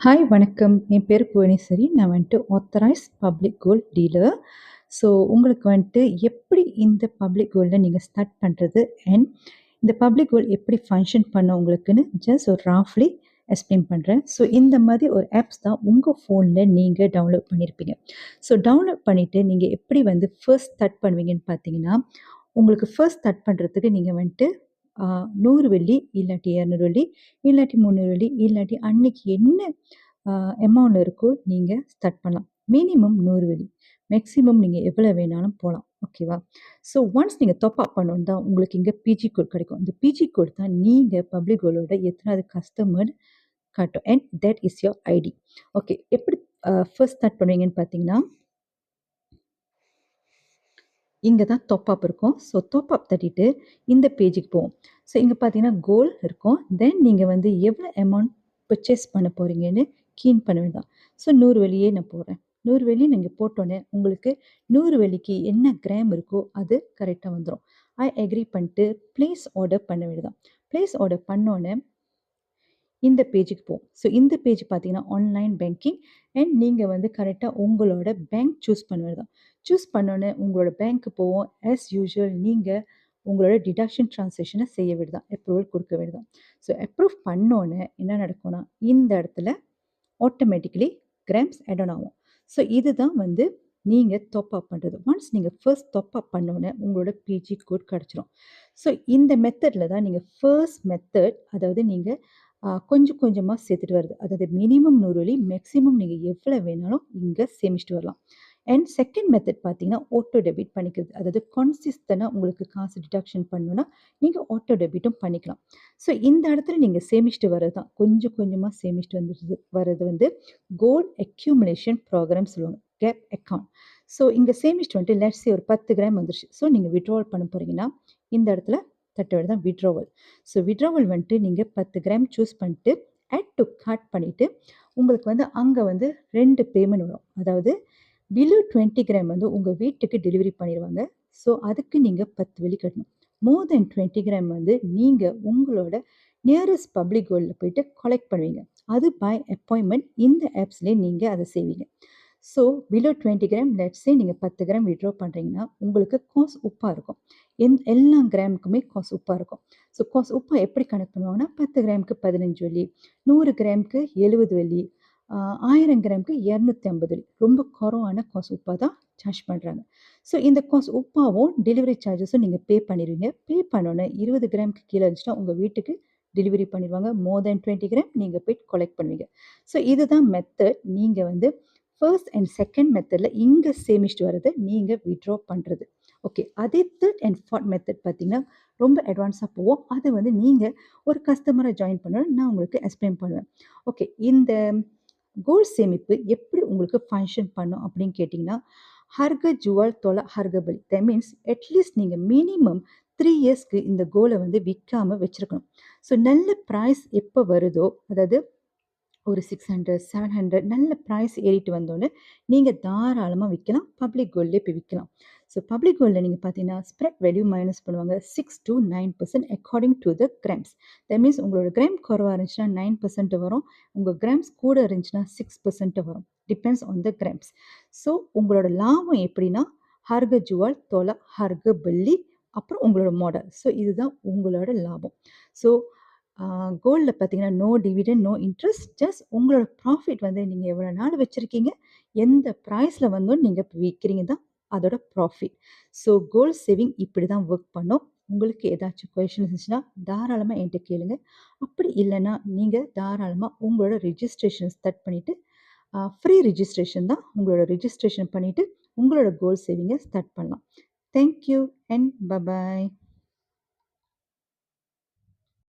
Hi வணக்கம். என் பேரு புவனேஸ்வரி. நான் வந்துட்டு authorised public gold dealer. So உங்களுக்கு வந்துட்டு எப்படி இந்த பப்ளிக் கோல்ட நீங்க ஸ்டார்ட் பண்றது அண்ட் இந்த பப்ளிக் கோல்ட் எப்படி ஃபங்ஷன் பண்ணும் உங்களுக்குன்னு ஜஸ்ட் ஒரு ரஃப்லி எக்ஸ்பிளைன் பண்றேன். ஸோ இந்த மாதிரி ஒரு ஆப்ஸ் தான் உங்க ஃபோன்ல நீங்க டவுன்லோட் பண்ணியிருப்பீங்க. ஸோ டவுன்லோட் பண்ணிட்டு நீங்க எப்படி வந்து ஃபர்ஸ்ட் ஸ்டார்ட் பண்ணுவீங்கன்னு பார்த்தீங்கன்னா, உங்களுக்கு ஃபர்ஸ்ட் ஸ்டார்ட் பண்றதுக்கு நீங்க வந்துட்டு 100 வெள்ளி இல்லாட்டி 200 வெள்ளி இல்லாட்டி 300 வெள்ளி இல்லாட்டி அன்னைக்கு என்ன அமௌண்ட் இருக்கோ நீங்க ஸ்டார்ட் பண்ணலாம். மினிமம் 100 வெள்ளி. மேக்ஸிமம் நீங்க எவ்வளோ வேணாலும் போலாம். ஓகேவா? ஸோ ஒன்ஸ் நீங்க டாப் அப் பண்ணோன தான் உங்களுக்கு இங்க பிஜி கோட் கிடைக்கும். இந்த பிஜி கோட் தான் நீங்க பப்ளிக் கோல்டோட எத்தனாவது கஸ்டமர் காட்டும். And that is your ID. Okay. எப்படி ஃபர்ஸ்ட் ஸ்டார்ட் பண்ணுவீங்கன்னு பார்த்தீங்கன்னா, இங்க தான் டாப் அப் இருக்கும். ஸோ டாப் அப் தட்டிட்டு இந்த பேஜுக்கு போவோம். ஸோ இங்க பார்த்தீங்கன்னா கோல் இருக்கும். தென் நீங்க வந்து எவ்வளோ அமௌண்ட் பர்ச்சேஸ் பண்ண போறீங்கன்னு கீன் பண்ண வேண்டாம். ஸோ 100 வெள்ளியே நான் போடுறேன். 100 வெள்ளி நீங்க போட்டோனே உங்களுக்கு 100 வெள்ளிக்கு என்ன கிராம் இருக்கோ அது கரெக்ட்டா வந்துரும். ஐ அக்ரி பண்ணிட்டு பிளேஸ் ஆர்டர் பண்ண வேண்டியதுதான். பிளேஸ் ஆர்டர் பண்ணோனே இந்த பேஜுக்கு போவோம். ஸோ இந்த பேஜ் பார்த்தீங்கன்னா, ஆன்லைன் பேங்கிங் அண்ட் நீங்க வந்து கரெக்ட்டா உங்களோட பேங்க் சூஸ் பண்ண வேண்டியது தான். சூஸ் பண்ணோனே உங்களோட பேங்க்கு போவோம். ஆஸ் யூசுவல் நீங்க உங்களோட டிடக்ஷன் ட்ரான்சாக்ஷன செய்ய வேண்டியது தான். அப்ரூவல் குடுக்க வேண்டியது தான். ஸோ அப்ரூவ் பண்ணோனே என்ன நடக்கும்னா, இந்த இடத்துல ஆட்டோமேட்டிக்கலி கிராம்ஸ் ஆட் ஆன் ஆகும். ஸோ இதுதான் வந்து நீங்க டாப் அப் பண்றது. ஒன்ஸ் நீங்க ஃபர்ஸ்ட் டாப் அப் பண்ணோனே உங்களோட பிஜி கோட் கிடைச்சிரும். ஸோ இந்த மெத்தட்ல தான் நீங்க ஃபர்ஸ்ட் மெத்தட் அதாவது நீங்க கொஞ்சம் கொஞ்சமா சேர்த்துட்டு வருது. அதாவது மினிமம் 100 வெள்ளி, மேக்ஸிமம் நீங்க எவ்வளோ வேணாலும் இங்க சேமிச்சுட்டு வரலாம். அண்ட் செகண்ட் மெத்தட் பார்த்தீங்கன்னா, ஆட்டோ டெபிட் பண்ணிக்கிறது. அதாவது கன்சிஸ்டன்ட்டா உங்களுக்கு காசு டிடக்ஷன் பண்ணணும்னா, நீங்க ஆட்டோ டெபிட்டும் பண்ணிக்கலாம். ஸோ இந்த இடத்துல நீங்க சேமிச்சுட்டு வரது தான். கொஞ்சம் கொஞ்சமா சேமிச்சுட்டு வரது வந்து கோல்ட் அக்யூமுலேஷன் ப்ரோகிராம் சொல்லுவாங்க. கேப் அக்கவுண்ட். ஸோ இங்க சேமிச்சுட்டு வந்துட்டு லெட்ஸ் சே ஒரு 10 கிராம் வந்துருச்சு. ஸோ நீங்க வித்ட்ராவல் பண்ண போறீங்கன்னா, இந்த இடத்துல தட்ட வேண்டியது தான் வித்ட்ராவல். ஸோ வித்ட்ராவல் வந்துட்டு நீங்க 10 கிராம் சூஸ் பண்ணிட்டு, ஆட் டூ கார்ட் பண்ணிட்டு, உங்களுக்கு வந்து அங்க வந்து 2 பேமெண்ட் வரும். அதாவது பிலோ 20 கிராம் வந்து உங்க வீட்டுக்கு டெலிவரி பண்ணிருவாங்க. ஸோ அதுக்கு நீங்க 10 வெள்ளி கட்டணும். மோர் தென் 20 கிராம் வந்து நீங்க உங்களோட நியரஸ்ட் பப்ளிக் கோல்ட்ல போயிட்டு கலெக்ட் பண்ணுவீங்க. அது பை அப்பாயின்ட்மென்ட் இந்த ஆப்ஸ்லயே நீங்க அத செய்வீங்க. So below 20 gram let's say நீங்க 10 கிராம் வித்ட்ரா பண்றீங்கன்னா, உங்களுக்கு காசு உப்பா இருக்கும். எல்லா கிராமுக்குமே காசு உப்பா இருக்கும். ஸோ காசு உப்பா எப்படி கணக்கு பண்ணுவாங்கன்னா, 10 கிராமுக்கு 15 வெள்ளி, 100 கிராமுக்கு 70 வெள்ளி, 1000 கிராமுக்கு 250 வெள்ளி. ரொம்ப குறைவான காசு உப்பா தான் சார்ஜ் பண்றாங்க. ஸோ இந்த காசு உப்பாவும் டெலிவரி சார்ஜஸும் நீங்க பே பண்ணிருவீங்க. பே பண்ணோனே 20 கிராமுக்கு கீழ இருந்துச்சுன்னா, உங்க வீட்டுக்கு டெலிவரி பண்ணிருவாங்க. மோர் தென் 20 கிராம் நீங்க போய் கலெக்ட் பண்ணுவீங்க. ஸோ இதுதான் மெத்தட். நீங்க வந்து ஃபர்ஸ்ட் அண்ட் செகண்ட் மெத்தட்ல இங்க சேமிச்சுட்டு வரத நீங்க வித்ட்ரா பண்றது. ஓகே. அதே தேர்ட் அண்ட் ஃபோர்த் மெத்தட் பார்த்தீங்கன்னா, ரொம்ப அட்வான்ஸா போவோம். அது வந்து நீங்க ஒரு கஸ்டமரா ஜாயின் பண்ணணும். நான் உங்களுக்கு எக்ஸ்பிளைன் பண்ணுவேன். ஓகே. இந்த கோல்ட் சேமிப்பு எப்படி உங்களுக்கு ஃபங்ஷன் பண்ணும் அப்படின்னு கேட்டீங்கன்னா, ஹர்க ஜுவல் தொல ஹர்க பலி. தட் மீன்ஸ் அட்லீஸ்ட் நீங்க மினிமம் 3 இயர்ஸ்க்கு இந்த கோல்ட வந்து விக்காம வச்சிருக்கணும். ஸோ நல்ல பிரைஸ் எப்ப வருதோ, அதாவது ஒரு 600, 700 நல்ல பிரைஸ் ஏறிட்டு வந்தோனே, நீங்க தாராளமா விக்கலாம். பப்ளிக் கோல்ட்லயே போய் விக்கலாம். ஸோ பப்ளிக் கோல்ட்ல நீங்க பார்த்தீங்கன்னா, ஸ்ப்ரெட் வேல்யூ மைனஸ் பண்ணுவாங்க. 6-9% according to the grams. That means உங்களோட கிராம் குறைவா இருந்துச்சுன்னா 9% வரும். உங்க கிராம்ஸ் கூட இருந்துச்சுன்னா 6% வரும். Depends on the grams. So உங்களோட லாபம் எப்படின்னா, ஹர்க ஜுவல், தோலா, ஹர்க பல்லி, அப்புறம் உங்களோட மாடல். ஸோ இதுதான் உங்களோட லாபம். ஸோ கோல்ட்ல பார்த்தீங்கன்னா, no dividend, no interest. Just உங்களோட ப்ராஃபிட் வந்து நீங்க எவ்வளோ நாள் வச்சிருக்கீங்க, எந்த பிரைஸ்ல வந்து நீங்க விக்கிறீங்க தான் அதோட ப்ராஃபிட். ஸோ கோல்ட் சேவிங் இப்படி தான் ஒர்க் பண்ணும். உங்களுக்கு ஏதாச்சும் கொஸ்டின் இருந்துச்சுன்னா, தாராளமா என்ட்ட கேளுங்க. அப்படி இல்லன்னா, நீங்க தாராளமா உங்களோட ரிஜிஸ்ட்ரேஷன் ஸ்டார்ட் பண்ணிட்டு, ஃப்ரீ ரிஜிஸ்ட்ரேஷன் தான். உங்களோட ரிஜிஸ்ட்ரேஷன் பண்ணிட்டு, உங்களோட கோல்ட் சேவிங்க ஸ்டார்ட் பண்ணலாம். Thank you and by.